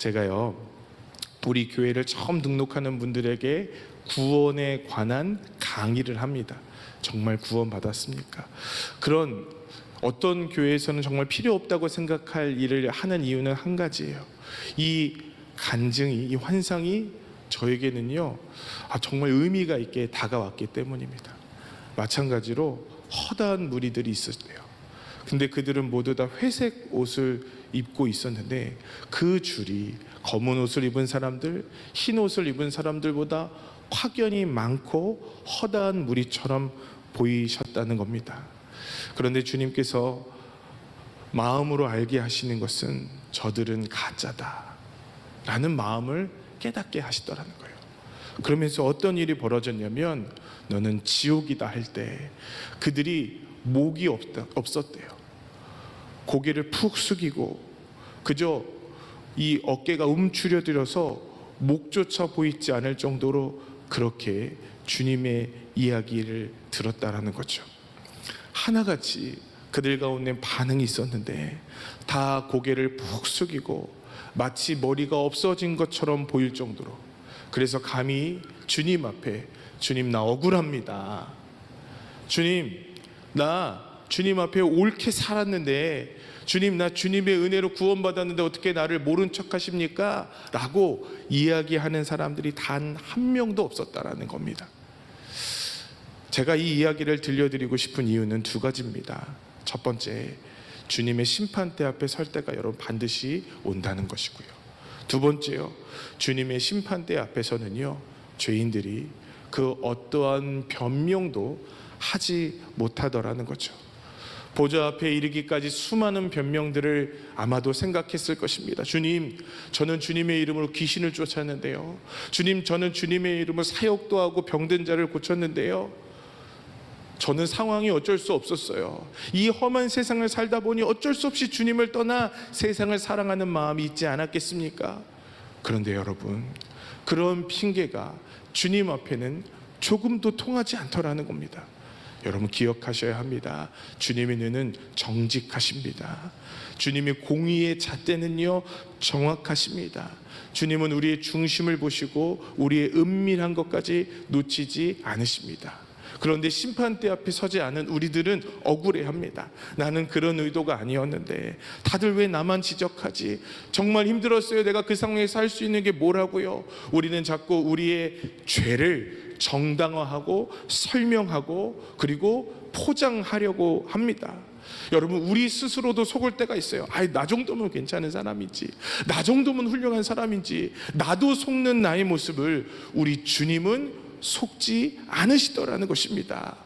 제가요, 우리 교회를 처음 등록하는 분들에게 구원에 관한 강의를 합니다. 정말 구원 받았습니까? 그런 어떤 교회에서는 정말 필요 없다고 생각할 일을 하는 이유는 한 가지예요. 이 간증이, 이 환상이 저에게는요, 정말 의미가 있게 다가왔기 때문입니다. 마찬가지로 허다한 무리들이 있었대요. 근데 그들은 모두 다 회색 옷을 입고 있었는데 그 줄이 검은 옷을 입은 사람들, 흰 옷을 입은 사람들보다 확연히 많고 허다한 무리처럼 보이셨다는 겁니다. 그런데 주님께서 마음으로 알게 하시는 것은 저들은 가짜다 라는 마음을 깨닫게 하시더라는 거예요. 그러면서 어떤 일이 벌어졌냐면, 너는 지옥이다 할 때 그들이 목이 없었대요. 고개를 푹 숙이고 그저 이 어깨가 움츠려들어서 목조차 보이지 않을 정도로 그렇게 주님의 이야기를 들었다라는 거죠. 하나같이 그들 가운데 반응이 있었는데 다 고개를 푹 숙이고 마치 머리가 없어진 것처럼 보일 정도로, 그래서 감히 주님 앞에, 주님 나 억울합니다, 주님 앞에 옳게 살았는데, 주님 나 주님의 은혜로 구원받았는데 어떻게 나를 모른 척 하십니까? 라고 이야기하는 사람들이 단 한 명도 없었다라는 겁니다. 제가 이 이야기를 들려드리고 싶은 이유는 두 가지입니다. 첫 번째, 주님의 심판대 앞에 설 때가 여러분 반드시 온다는 것이고요. 두 번째요, 주님의 심판대 앞에서는요, 죄인들이 그 어떠한 변명도 하지 못하더라는 거죠. 보좌 앞에 이르기까지 수많은 변명들을 아마도 생각했을 것입니다. 주님, 저는 주님의 이름으로 귀신을 쫓았는데요. 주님, 저는 주님의 이름으로 사역도 하고 병든 자를 고쳤는데요. 저는 상황이 어쩔 수 없었어요. 이 험한 세상을 살다 보니 어쩔 수 없이 주님을 떠나 세상을 사랑하는 마음이 있지 않았겠습니까? 그런데 여러분, 그런 핑계가 주님 앞에는 조금도 통하지 않더라는 겁니다. 여러분 기억하셔야 합니다. 주님의 눈은 정직하십니다. 주님의 공의의 잣대는요 정확하십니다. 주님은 우리의 중심을 보시고 우리의 은밀한 것까지 놓치지 않으십니다. 그런데 심판대 앞에 서지 않은 우리들은 억울해합니다. 나는 그런 의도가 아니었는데 다들 왜 나만 지적하지? 정말 힘들었어요. 내가 그 상황에서 할 수 있는 게 뭐라고요? 우리는 자꾸 우리의 죄를 정당화하고 설명하고 그리고 포장하려고 합니다. 여러분, 우리 스스로도 속을 때가 있어요. 나 정도면 괜찮은 사람이지, 나 정도면 훌륭한 사람인지, 나도 속는 나의 모습을 우리 주님은 속지 않으시더라는 것입니다.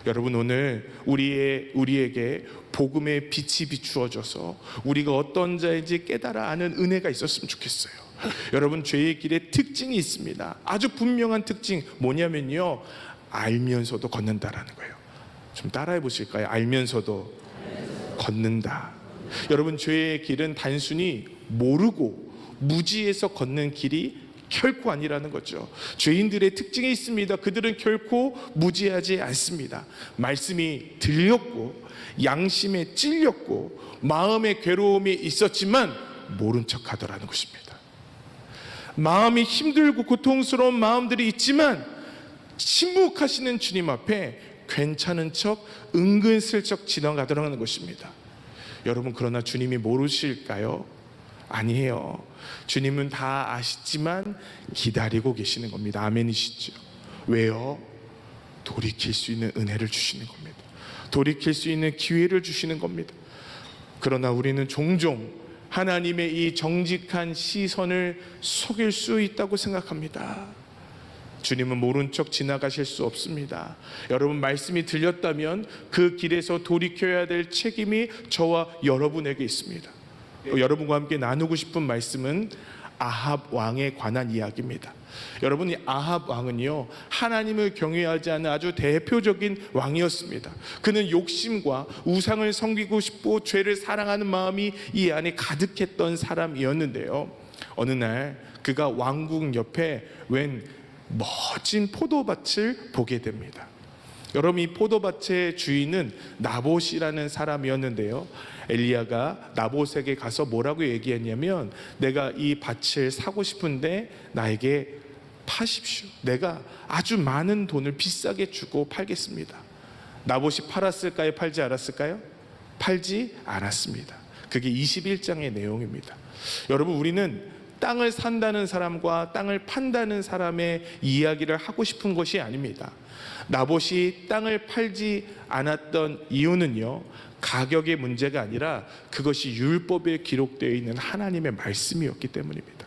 여러분, 오늘 우리에게 복음의 빛이 비추어져서 우리가 어떤 자인지 깨달아 아는 은혜가 있었으면 좋겠어요. 여러분, 죄의 길에 특징이 있습니다. 아주 분명한 특징, 뭐냐면요, 알면서도 걷는다라는 거예요. 좀 따라해 보실까요? 알면서도 걷는다. 여러분, 죄의 길은 단순히 모르고 무지해서 걷는 길이 결코 아니라는 거죠. 죄인들의 특징이 있습니다. 그들은 결코 무지하지 않습니다. 말씀이 들렸고 양심에 찔렸고 마음의 괴로움이 있었지만 모른 척 하더라는 것입니다. 마음이 힘들고 고통스러운 마음들이 있지만 침묵하시는 주님 앞에 괜찮은 척 은근슬쩍 지나가더라는 것입니다. 여러분, 그러나 주님이 모르실까요? 아니에요. 주님은 다 아시지만 기다리고 계시는 겁니다. 아멘이시죠? 왜요? 돌이킬 수 있는 은혜를 주시는 겁니다. 돌이킬 수 있는 기회를 주시는 겁니다. 그러나 우리는 종종 하나님의 이 정직한 시선을 속일 수 있다고 생각합니다. 주님은 모른 척 지나가실 수 없습니다. 여러분, 말씀이 들렸다면 그 길에서 돌이켜야 될 책임이 저와 여러분에게 있습니다. 여러분과 함께 나누고 싶은 말씀은 아합 왕에 관한 이야기입니다. 여러분, 이 아합 왕은요, 하나님을 경외하지 않는 아주 대표적인 왕이었습니다. 그는 욕심과 우상을 섬기고 싶고 죄를 사랑하는 마음이 이 안에 가득했던 사람이었는데요, 어느 날 그가 왕궁 옆에 웬 멋진 포도밭을 보게 됩니다. 여러분, 이 포도밭의 주인은 나봇이라는 사람이었는데요, 엘리야가 나봇에게 가서 뭐라고 얘기했냐면, 내가 이 밭을 사고 싶은데 나에게 파십시오. 내가 아주 많은 돈을 비싸게 주고 팔겠습니다. 나봇이 팔았을까요? 팔지 않았을까요? 팔지 않았습니다. 그게 21장의 내용입니다. 여러분, 우리는 땅을 산다는 사람과 땅을 판다는 사람의 이야기를 하고 싶은 것이 아닙니다. 나봇이 땅을 팔지 않았던 이유는요, 가격의 문제가 아니라 그것이 율법에 기록되어 있는 하나님의 말씀이었기 때문입니다.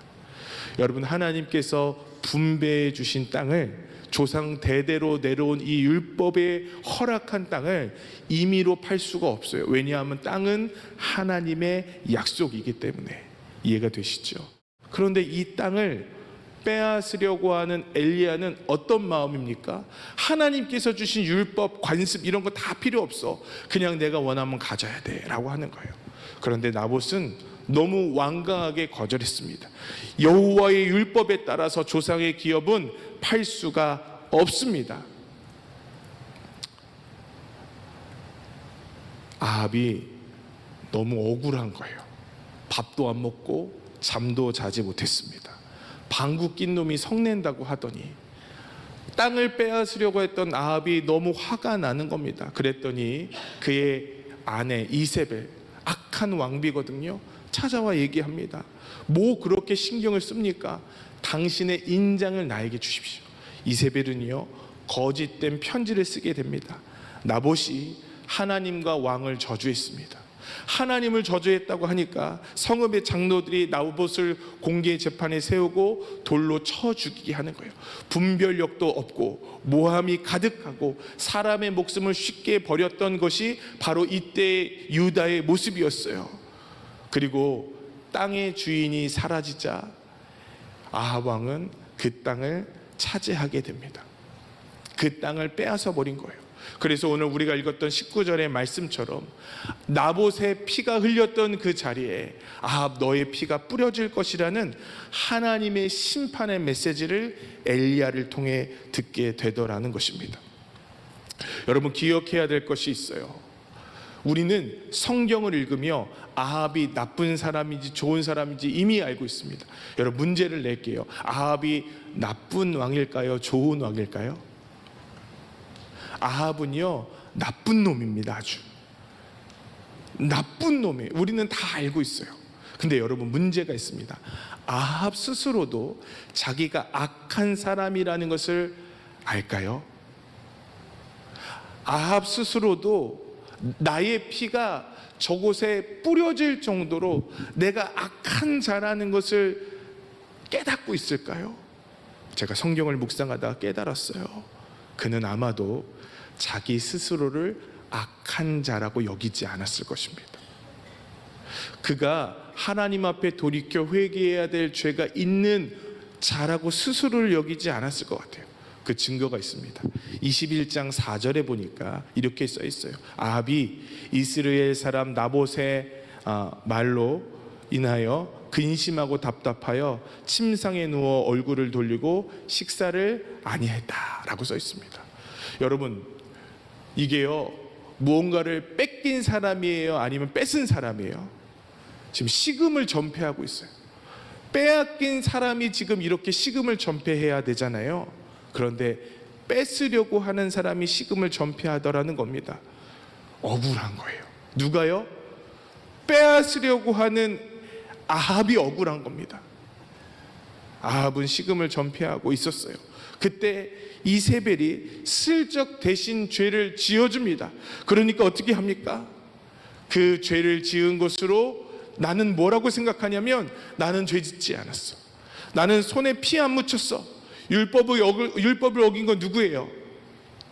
여러분, 하나님께서 분배해 주신 땅을, 조상 대대로 내려온 이 율법에 허락한 땅을 임의로 팔 수가 없어요. 왜냐하면 땅은 하나님의 약속이기 때문에. 이해가 되시죠? 그런데 이 땅을 빼앗으려고 하는 엘리야는 어떤 마음입니까? 하나님께서 주신 율법, 관습 이런 거 다 필요 없어. 그냥 내가 원하면 가져야 돼 라고 하는 거예요. 그런데 나봇은 너무 완강하게 거절했습니다. 여호와의 율법에 따라서 조상의 기업은 팔 수가 없습니다. 아합이 너무 억울한 거예요. 밥도 안 먹고 잠도 자지 못했습니다. 방구 낀 놈이 성낸다고 하더니, 땅을 빼앗으려고 했던 아합이 너무 화가 나는 겁니다. 그랬더니 그의 아내 이세벨, 악한 왕비거든요, 찾아와 얘기합니다. 뭐 그렇게 신경을 씁니까? 당신의 인장을 나에게 주십시오. 이세벨은요, 거짓된 편지를 쓰게 됩니다. 나봇이 하나님과 왕을 저주했습니다. 하나님을 저주했다고 하니까 성읍의 장로들이 나봇을 공개 재판에 세우고 돌로 쳐 죽이게 하는 거예요. 분별력도 없고 모함이 가득하고 사람의 목숨을 쉽게 버렸던 것이 바로 이때의 유다의 모습이었어요. 그리고 땅의 주인이 사라지자 아합 왕은 그 땅을 차지하게 됩니다. 그 땅을 빼앗아 버린 거예요. 그래서 오늘 우리가 읽었던 19절의 말씀처럼 나봇의 피가 흘렸던 그 자리에 아합 너의 피가 뿌려질 것이라는 하나님의 심판의 메시지를 엘리야를 통해 듣게 되더라는 것입니다. 여러분, 기억해야 될 것이 있어요. 우리는 성경을 읽으며 아합이 나쁜 사람인지 좋은 사람인지 이미 알고 있습니다. 여러분, 문제를 낼게요. 아합이 나쁜 왕일까요? 좋은 왕일까요? 아합은요, 나쁜 놈입니다. 아주 나쁜 놈이에요. 우리는 다 알고 있어요. 근데 여러분, 문제가 있습니다. 아합 스스로도 자기가 악한 사람이라는 것을 알까요? 아합 스스로도 나의 피가 저곳에 뿌려질 정도로 내가 악한 자라는 것을 깨닫고 있을까요? 제가 성경을 묵상하다가 깨달았어요. 그는 아마도 자기 스스로를 악한 자라고 여기지 않았을 것입니다. 그가 하나님 앞에 돌이켜 회개해야 될 죄가 있는 자라고 스스로를 여기지 않았을 것 같아요. 그 증거가 있습니다. 21장 4절에 보니까 이렇게 써 있어요. 아합이 이스라엘 사람 나봇의 말로 인하여 근심하고 답답하여 침상에 누워 얼굴을 돌리고 식사를 아니했다라고 써 있습니다. 여러분, 이게요, 무언가를 뺏긴 사람이에요? 아니면 뺏은 사람이에요? 지금 식음을 전폐하고 있어요. 빼앗긴 사람이 지금 이렇게 식음을 전폐해야 되잖아요. 그런데 뺏으려고 하는 사람이 식음을 전폐하더라는 겁니다. 억울한 거예요. 누가요? 빼앗으려고 하는 아합이 억울한 겁니다. 아합은 식음을 전폐하고 있었어요. 그때 이세벨이 슬쩍 대신 죄를 지어줍니다. 그러니까 어떻게 합니까? 그 죄를 지은 것으로 나는 뭐라고 생각하냐면, 나는 죄 짓지 않았어. 나는 손에 피 안 묻혔어. 율법을 어긴 건 누구예요?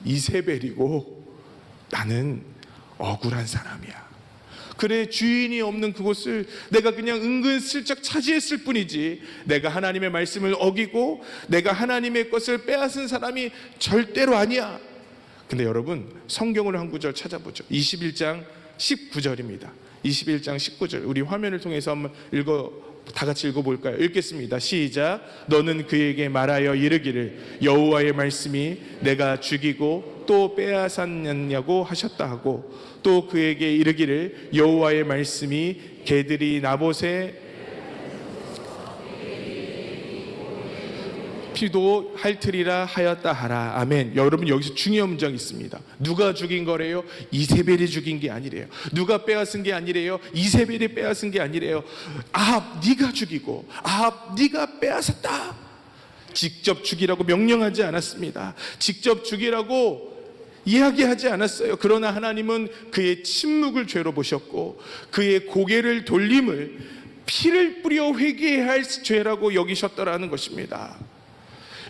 이세벨이고 나는 억울한 사람이야. 그래, 주인이 없는 그곳을 내가 그냥 은근슬쩍 차지했을 뿐이지, 내가 하나님의 말씀을 어기고 내가 하나님의 것을 빼앗은 사람이 절대로 아니야. 근데 여러분, 성경을 한 구절 찾아보죠. 21장 19절입니다. 21장 19절 우리 화면을 통해서 한번 읽어 다 같이 읽어볼까요? 읽겠습니다. 시작. 너는 그에게 말하여 이르기를 여호와의 말씀이 내가 죽이고 또 빼앗았느냐고 하셨다 하고, 또 그에게 이르기를 여호와의 말씀이 개들이 나봇의 피도 핥으리라 하였다 하라. 아멘. 여러분, 여기서 중요한 문장이 있습니다. 누가 죽인 거래요? 이세벨이 죽인 게 아니래요. 누가 빼앗은 게 아니래요. 이세벨이 빼앗은 게 아니래요. 아합 네가 죽이고 아합 네가 빼앗았다. 직접 죽이라고 명령하지 않았습니다. 직접 죽이라고 이야기하지 않았어요. 그러나 하나님은 그의 침묵을 죄로 보셨고 그의 고개를 돌림을 피를 뿌려 회개해야 할 죄라고 여기셨더라는 것입니다.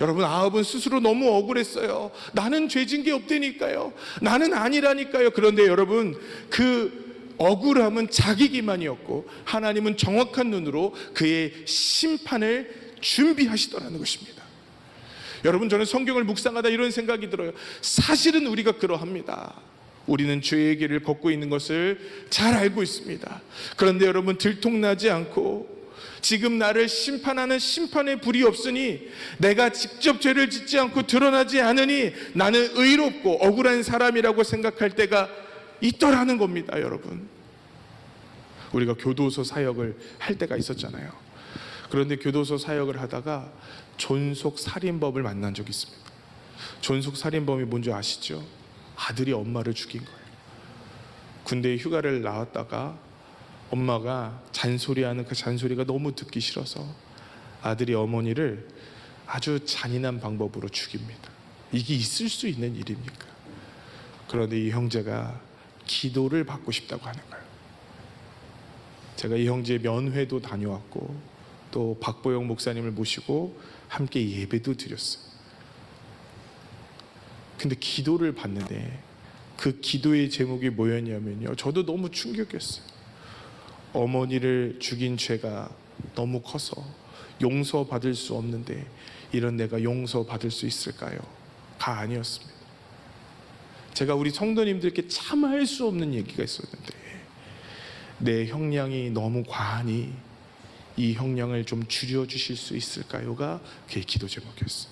여러분, 아합은 스스로 너무 억울했어요. 나는 죄진 게 없다니까요. 나는 아니라니까요. 그런데 여러분, 그 억울함은 자기 기만이었고 하나님은 정확한 눈으로 그의 심판을 준비하시더라는 것입니다. 여러분, 저는 성경을 묵상하다 이런 생각이 들어요. 사실은 우리가 그러합니다. 우리는 죄의 길을 걷고 있는 것을 잘 알고 있습니다. 그런데 여러분, 들통나지 않고 지금 나를 심판하는 심판의 불이 없으니, 내가 직접 죄를 짓지 않고 드러나지 않으니 나는 의롭고 억울한 사람이라고 생각할 때가 있더라는 겁니다. 여러분, 우리가 교도소 사역을 할 때가 있었잖아요. 그런데 교도소 사역을 하다가 존속살인범을 만난 적이 있습니다. 존속살인범이 뭔지 아시죠? 아들이 엄마를 죽인 거예요. 군대 휴가를 나왔다가 엄마가 잔소리하는 그 잔소리가 너무 듣기 싫어서 아들이 어머니를 아주 잔인한 방법으로 죽입니다. 이게 있을 수 있는 일입니까? 그런데 이 형제가 기도를 받고 싶다고 하는 거예요. 제가 이 형제의 면회도 다녀왔고 또 박보영 목사님을 모시고 함께 예배도 드렸어요. 근데 기도를 받는데 그 기도의 제목이 뭐였냐면요, 저도 너무 충격이었어요. 어머니를 죽인 죄가 너무 커서 용서받을 수 없는데 이런 내가 용서받을 수 있을까요? 가 아니었습니다. 제가 우리 성도님들께 참 할 수 없는 얘기가 있었는데, 내 형량이 너무 과하니 이 형량을 좀 줄여주실 수 있을까요?가 그의 기도 제목이었어요.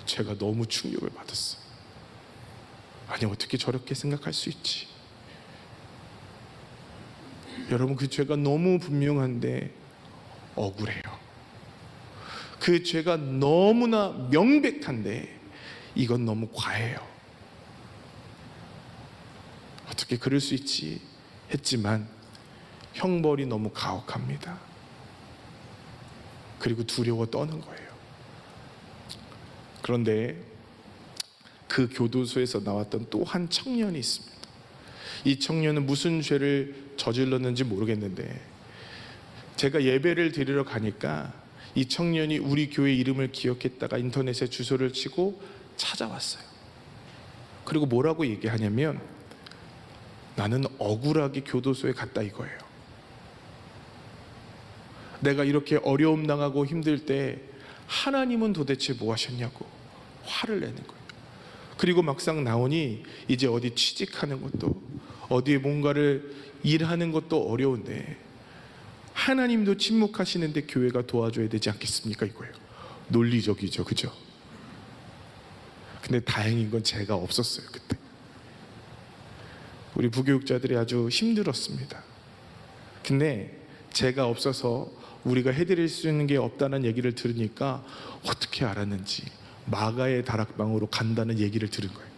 제가 너무 충격을 받았어요. 아니, 어떻게 저렇게 생각할 수 있지? 여러분, 그 죄가 너무 분명한데 억울해요. 그 죄가 너무나 명백한데 이건 너무 과해요. 어떻게 그럴 수 있지 했지만 형벌이 너무 가혹합니다. 그리고 두려워 떠는 거예요. 그런데 그 교도소에서 나왔던 또 한 청년이 있습니다. 이 청년은 무슨 죄를 저질렀는지 모르겠는데 제가 예배를 드리러 가니까 이 청년이 우리 교회 이름을 기억했다가 인터넷에 주소를 치고 찾아왔어요. 그리고 뭐라고 얘기하냐면, 나는 억울하게 교도소에 갔다 이거예요. 내가 이렇게 어려움 당하고 힘들 때 하나님은 도대체 뭐 하셨냐고 화를 내는 거예요. 그리고 막상 나오니 이제 어디 취직하는 것도 어디에 뭔가를 일하는 것도 어려운데 하나님도 침묵하시는데 교회가 도와줘야 되지 않겠습니까? 이거예요. 논리적이죠, 그죠? 근데 다행인 건 제가 없었어요. 그때 우리 부교육자들이 아주 힘들었습니다. 근데 제가 없어서 우리가 해드릴 수 있는 게 없다는 얘기를 들으니까 어떻게 알았는지 마가의 다락방으로 간다는 얘기를 들은 거예요.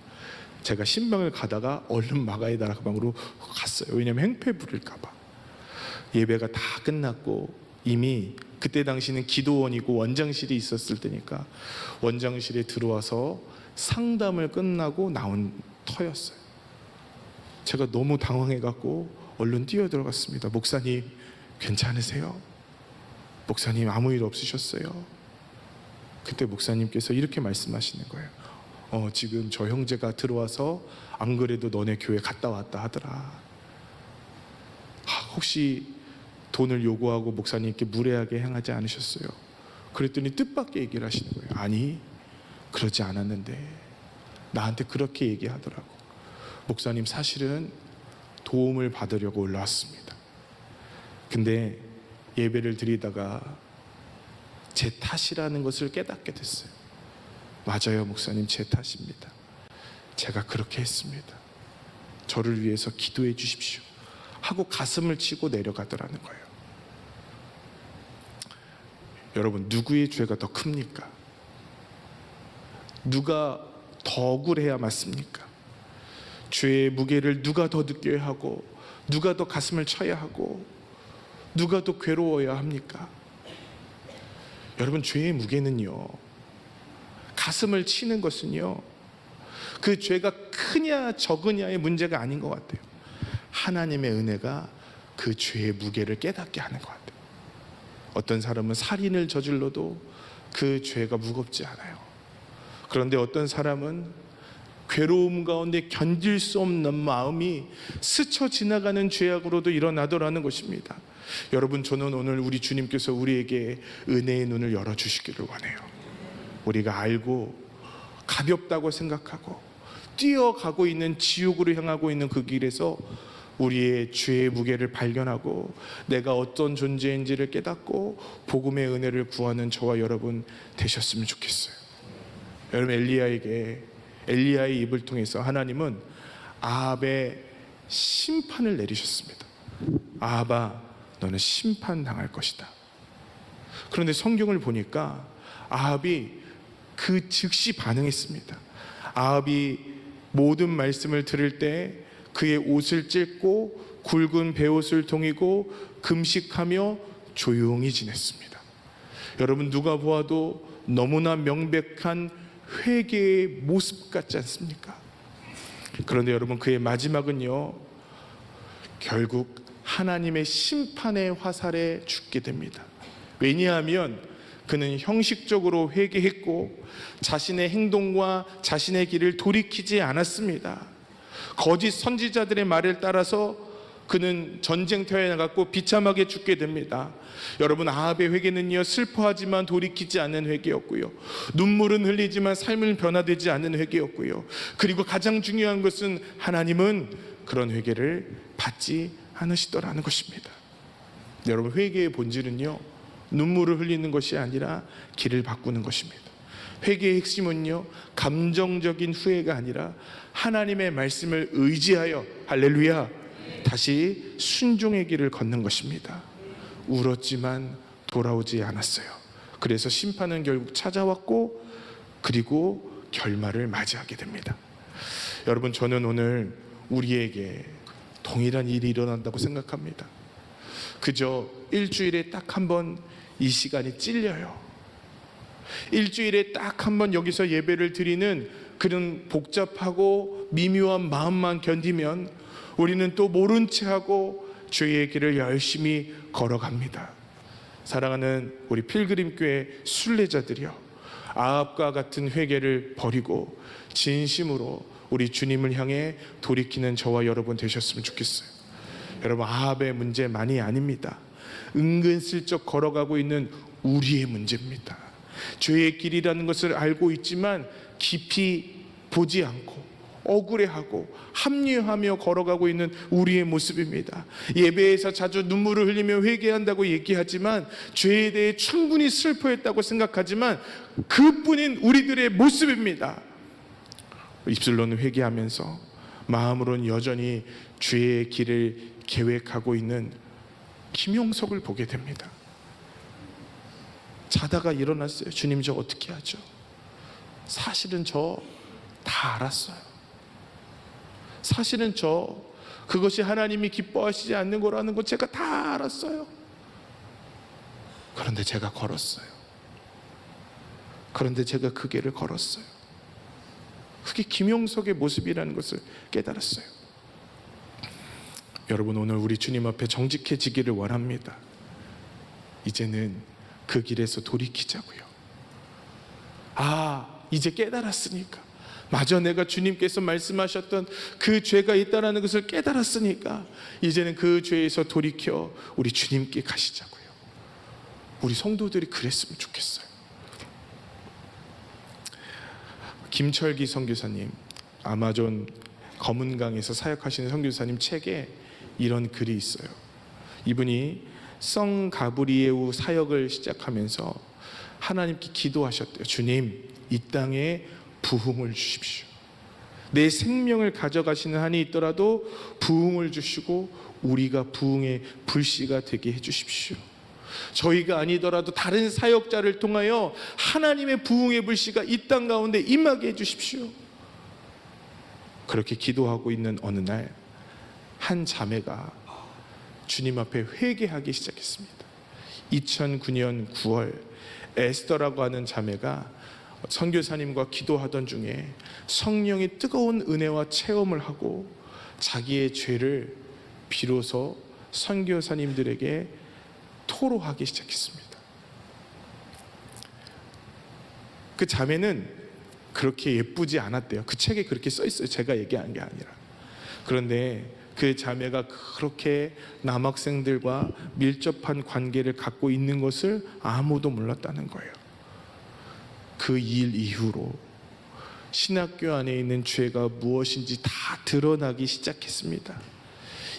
제가 신방을 가다가 얼른 마가의 다락방으로 갔어요. 왜냐하면 행패 부릴까 봐. 예배가 다 끝났고 이미 그때 당시는 기도원이고 원장실이 있었을 때니까 원장실에 들어와서 상담을 끝나고 나온 터였어요. 제가 너무 당황해갖고 얼른 뛰어들어갔습니다. 목사님 괜찮으세요? 목사님 아무 일 없으셨어요? 그때 목사님께서 이렇게 말씀하시는 거예요. 지금 저 형제가 들어와서 안 그래도 너네 교회 갔다 왔다 하더라. 혹시 돈을 요구하고 목사님께 무례하게 행하지 않으셨어요? 그랬더니 뜻밖의 얘기를 하시는 거예요. 아니, 그러지 않았는데 나한테 그렇게 얘기하더라고. 목사님, 사실은 도움을 받으려고 올라왔습니다. 근데 예배를 드리다가 제 탓이라는 것을 깨닫게 됐어요. 맞아요, 목사님, 제 탓입니다. 제가 그렇게 했습니다. 저를 위해서 기도해 주십시오 하고 가슴을 치고 내려가더라는 거예요. 여러분, 누구의 죄가 더 큽니까? 누가 더 억울해야 맞습니까? 죄의 무게를 누가 더 느껴야 하고, 누가 더 가슴을 쳐야 하고, 누가 더 괴로워야 합니까? 여러분, 죄의 무게는요, 가슴을 치는 것은요, 그 죄가 크냐 적으냐의 문제가 아닌 것 같아요. 하나님의 은혜가 그 죄의 무게를 깨닫게 하는 것 같아요. 어떤 사람은 살인을 저질러도 그 죄가 무겁지 않아요. 그런데 어떤 사람은 괴로움 가운데 견딜 수 없는 마음이 스쳐 지나가는 죄악으로도 일어나더라는 것입니다. 여러분, 저는 오늘 우리 주님께서 우리에게 은혜의 눈을 열어주시기를 원해요. 우리가 알고 가볍다고 생각하고 뛰어가고 있는 지옥으로 향하고 있는 그 길에서 우리의 죄의 무게를 발견하고 내가 어떤 존재인지를 깨닫고 복음의 은혜를 구하는 저와 여러분 되셨으면 좋겠어요. 여러분, 엘리야의 입을 통해서 하나님은 아합의 심판을 내리셨습니다. 아합아, 너는 심판당할 것이다. 그런데 성경을 보니까 아합이 그 즉시 반응했습니다. 아합이 모든 말씀을 들을 때 그의 옷을 찢고 굵은 베옷을 동이고 금식하며 조용히 지냈습니다. 여러분, 누가 보아도 너무나 명백한 회개의 모습 같지 않습니까? 그런데 여러분, 그의 마지막은요, 결국 하나님의 심판의 화살에 죽게 됩니다. 왜냐하면 그는 형식적으로 회개했고 자신의 행동과 자신의 길을 돌이키지 않았습니다. 거짓 선지자들의 말을 따라서 그는 전쟁터에 나갔고 비참하게 죽게 됩니다. 여러분, 아합의 회개는요, 슬퍼하지만 돌이키지 않는 회개였고요, 눈물은 흘리지만 삶은 변화되지 않는 회개였고요, 그리고 가장 중요한 것은 하나님은 그런 회개를 받지 않으시더라는 것입니다. 여러분, 회개의 본질은요, 눈물을 흘리는 것이 아니라 길을 바꾸는 것입니다. 회개의 핵심은요, 감정적인 후회가 아니라 하나님의 말씀을 의지하여, 할렐루야, 다시 순종의 길을 걷는 것입니다. 울었지만 돌아오지 않았어요. 그래서 심판은 결국 찾아왔고 그리고 결말을 맞이하게 됩니다. 여러분, 저는 오늘 우리에게 동일한 일이 일어난다고 생각합니다. 그저 일주일에 딱 한 번 이 시간이 찔려요. 일주일에 딱 한 번 여기서 예배를 드리는 그런 복잡하고 미묘한 마음만 견디면 우리는 또 모른 채 하고 죄의 길을 열심히 걸어갑니다. 사랑하는 우리 필그림교회 순례자들이여, 아합과 같은 회개를 버리고 진심으로 우리 주님을 향해 돌이키는 저와 여러분 되셨으면 좋겠어요. 여러분, 아합의 문제만이 아닙니다. 은근슬쩍 걸어가고 있는 우리의 문제입니다. 죄의 길이라는 것을 알고 있지만 깊이 보지 않고 억울해하고 합리화하며 걸어가고 있는 우리의 모습입니다. 예배에서 자주 눈물을 흘리며 회개한다고 얘기하지만 죄에 대해 충분히 슬퍼했다고 생각하지만 그뿐인 우리들의 모습입니다. 입술로는 회개하면서 마음으로는 여전히 죄의 길을 계획하고 있는 김용석을 보게 됩니다. 자다가 일어났어요. 주님, 저 어떻게 하죠? 사실은 저 다 알았어요. 사실은 저 그것이 하나님이 기뻐하시지 않는 거라는 거 제가 다 알았어요. 그런데 제가 걸었어요. 그런데 제가 그 길을 걸었어요. 그게 김용석의 모습이라는 것을 깨달았어요. 여러분, 오늘 우리 주님 앞에 정직해지기를 원합니다. 이제는 그 길에서 돌이키자고요. 이제 깨달았으니까, 마저 내가 주님께서 말씀하셨던 그 죄가 있다는 것을 깨달았으니까 이제는 그 죄에서 돌이켜 우리 주님께 가시자고요. 우리 성도들이 그랬으면 좋겠어요. 김철기 선교사님, 아마존 검은강에서 사역하시는 선교사님 책에 이런 글이 있어요. 이분이 성 가브리에우 사역을 시작하면서 하나님께 기도하셨대요. 주님, 이 땅에 부흥을 주십시오. 내 생명을 가져가시는 한이 있더라도 부흥을 주시고 우리가 부흥의 불씨가 되게 해주십시오. 저희가 아니더라도 다른 사역자를 통하여 하나님의 부흥의 불씨가 이 땅 가운데 임하게 해주십시오. 그렇게 기도하고 있는 어느 날 한 자매가 주님 앞에 회개하기 시작했습니다. 2009년 9월 에스더라고 하는 자매가 선교사님과 기도하던 중에 성령의 뜨거운 은혜와 체험을 하고 자기의 죄를 비로소 선교사님들에게 토로하기 시작했습니다. 그 자매는 그렇게 예쁘지 않았대요. 그 책에 그렇게 써 있어요. 제가 얘기한 게 아니라. 그런데 그 자매가 그렇게 남학생들과 밀접한 관계를 갖고 있는 것을 아무도 몰랐다는 거예요. 그 일 이후로 신학교 안에 있는 죄가 무엇인지 다 드러나기 시작했습니다.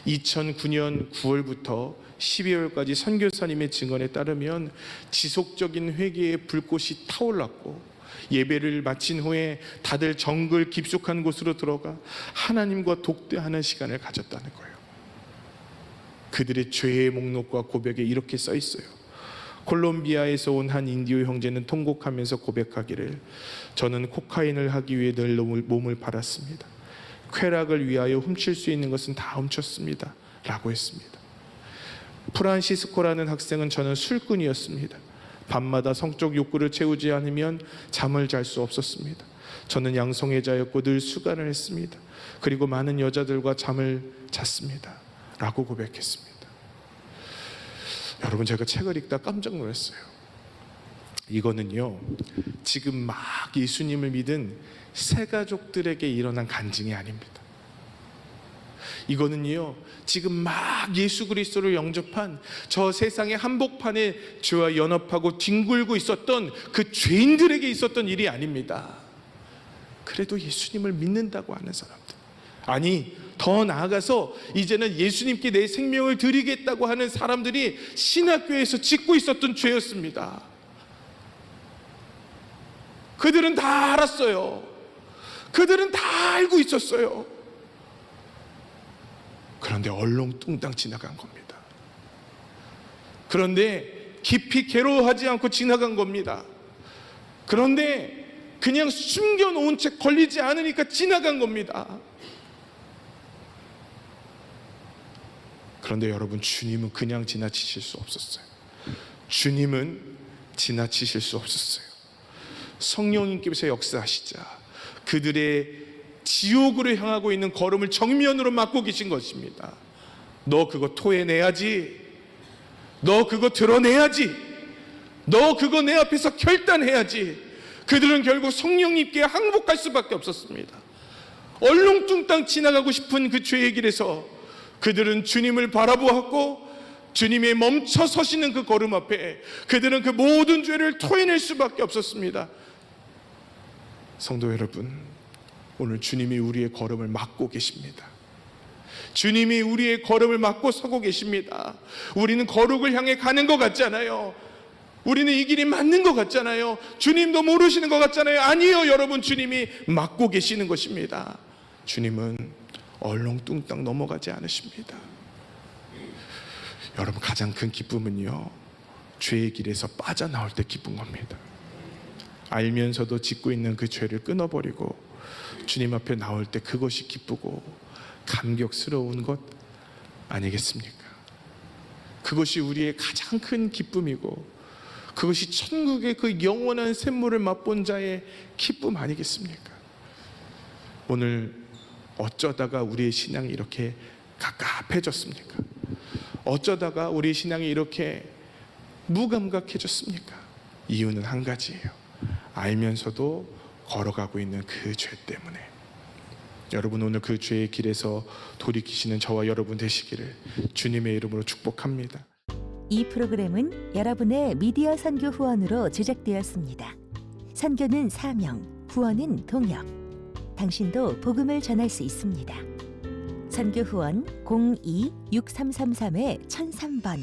2009년 9월부터 12월까지 선교사님의 증언에 따르면 지속적인 회개의 불꽃이 타올랐고, 예배를 마친 후에 다들 정글 깊숙한 곳으로 들어가 하나님과 독대하는 시간을 가졌다는 거예요. 그들의 죄의 목록과 고백에 이렇게 써 있어요. 콜롬비아에서 온 한 인디오 형제는 통곡하면서 고백하기를, 저는 코카인을 하기 위해 늘 몸을 팔았습니다. 쾌락을 위하여 훔칠 수 있는 것은 다 훔쳤습니다 라고 했습니다. 프란시스코라는 학생은, 저는 술꾼이었습니다. 밤마다 성적 욕구를 채우지 않으면 잠을 잘 수 없었습니다. 저는 양성애자였고 늘 수간을 했습니다. 그리고 많은 여자들과 잠을 잤습니다 라고 고백했습니다. 여러분, 제가 책을 읽다 깜짝 놀랐어요. 이거는요, 지금 막 예수님을 믿은 새 가족들에게 일어난 간증이 아닙니다. 이거는요, 지금 막 예수 그리스도를 영접한 저 세상의 한복판에 죄와 연합하고 뒹굴고 있었던 그 죄인들에게 있었던 일이 아닙니다. 그래도 예수님을 믿는다고 하는 사람들, 아니 더 나아가서 이제는 예수님께 내 생명을 드리겠다고 하는 사람들이 신학교에서 짓고 있었던 죄였습니다. 그들은 다 알았어요. 그들은 다 알고 있었어요. 그런데 얼렁뚱땅 지나간 겁니다. 그런데 깊이 괴로워하지 않고 지나간 겁니다. 그런데 그냥 숨겨놓은 채 걸리지 않으니까 지나간 겁니다. 그런데 여러분, 주님은 그냥 지나치실 수 없었어요. 주님은 지나치실 수 없었어요. 성령님께서 역사하시자 그들의 지옥으로 향하고 있는 걸음을 정면으로 막고 계신 것입니다. 너 그거 토해내야지. 너 그거 드러내야지. 너 그거 내 앞에서 결단해야지. 그들은 결국 성령님께 항복할 수밖에 없었습니다. 얼렁뚱땅 지나가고 싶은 그 죄의 길에서 그들은 주님을 바라보았고, 주님의 멈춰 서시는 그 걸음 앞에 그들은 그 모든 죄를 토해낼 수밖에 없었습니다. 성도 여러분, 오늘 주님이 우리의 걸음을 막고 계십니다. 주님이 우리의 걸음을 막고 서고 계십니다. 우리는 거룩을 향해 가는 것 같잖아요. 우리는 이 길이 맞는 것 같잖아요. 주님도 모르시는 것 같잖아요. 아니요, 여러분, 주님이 막고 계시는 것입니다. 주님은 얼렁뚱땅 넘어가지 않으십니다. 여러분, 가장 큰 기쁨은요, 죄의 길에서 빠져나올 때 기쁜 겁니다. 알면서도 짓고 있는 그 죄를 끊어버리고 주님 앞에 나올 때 그것이 기쁘고 감격스러운 것 아니겠습니까? 그것이 우리의 가장 큰 기쁨이고, 그것이 천국의 그 영원한 샘물을 맛본 자의 기쁨 아니겠습니까? 오늘 어쩌다가 우리의 신앙이 이렇게 갑갑해졌습니까? 어쩌다가 우리의 신앙이 이렇게 무감각해졌습니까? 이유는 한 가지예요. 알면서도 걸어가고 있는 그 죄 때문에. 여러분, 오늘 그 죄의 길에서 돌이키시는 저와 여러분 되시기를 주님의 이름으로 축복합니다. 이 프로그램은 여러분의 미디어 선교 후원으로 제작되었습니다. 선교는 사명, 후원은 동역. 당신도 복음을 전할 수 있습니다. 선교 후원 02-6333-1003번